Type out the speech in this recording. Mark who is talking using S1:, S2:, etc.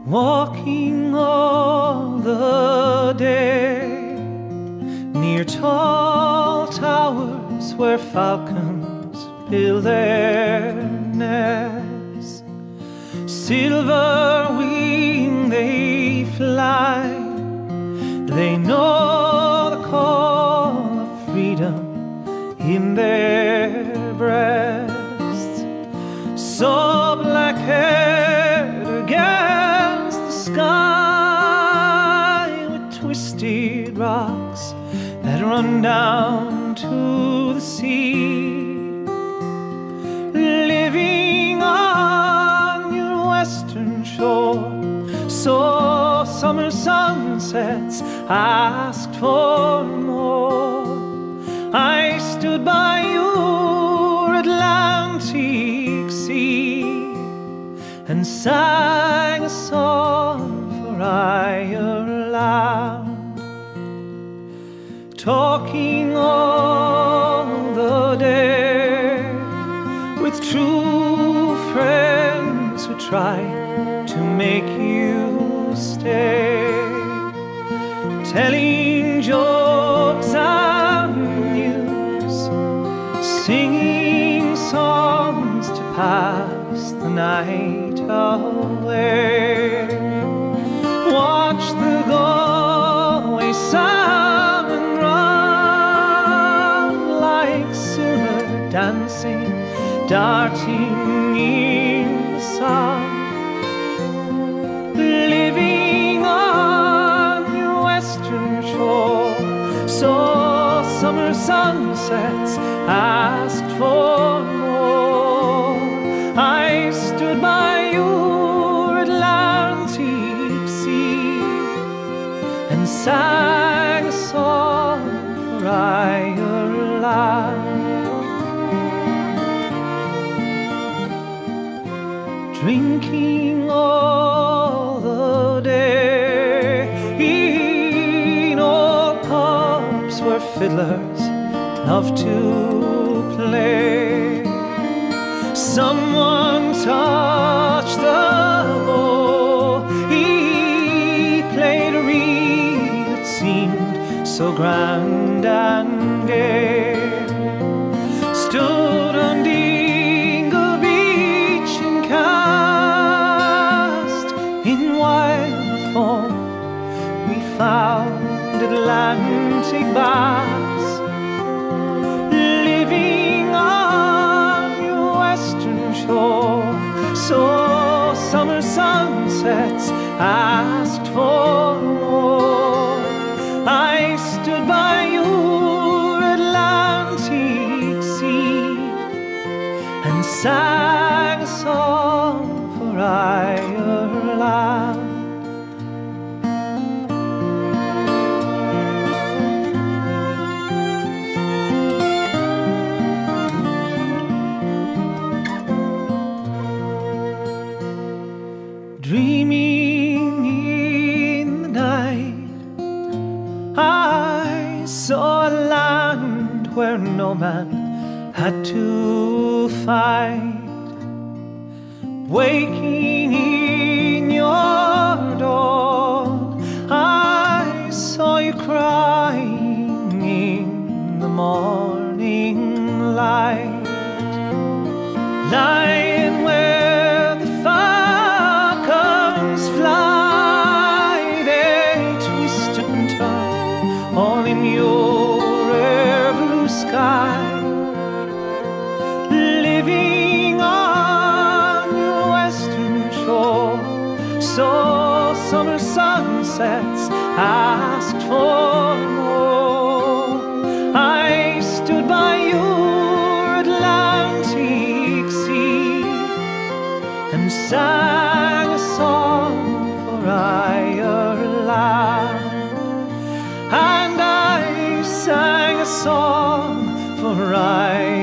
S1: walking all the day near tall towers where falcons build their nests. Silver wing they fly, they know the call of freedom in their breasts. So black-haired against the sky, with twisted rocks that run down to the sea, living on your western shore. So summer sunsets asked for more. I stood by your Atlantic sea and sang a song for Ireland, talking all the day with true friends who try to make you stay, telling jokes and news, singing songs to pass the night away. Watch the Galway salmon run like silver dancing, darting in the sun, living on your western shore. So summer sunsets asked for more. I stood by your Atlantic sea and sang a song for Ireland, drinking all the day in old pubs where fiddlers love to play. Someone touched the bow, he played a reel that seemed so grand and gay. Stood on Dingle Beach and cast in wild foam, we found Atlantic bass, living on your western shore. So summer sunsets asked for more. I stood by your Atlantic sea and sang a song for Ireland. Dreaming in the night, I saw a land where no man had to fight. Waking in your dawn, I saw you crying in the morning light, lying where the falcons fly. They twist and turn all in your air blue sky, living on your western shore. So summer sunsets asked for more. I stood by your Atlantic sea and sang a song for Ireland. And I sang a song for Ireland.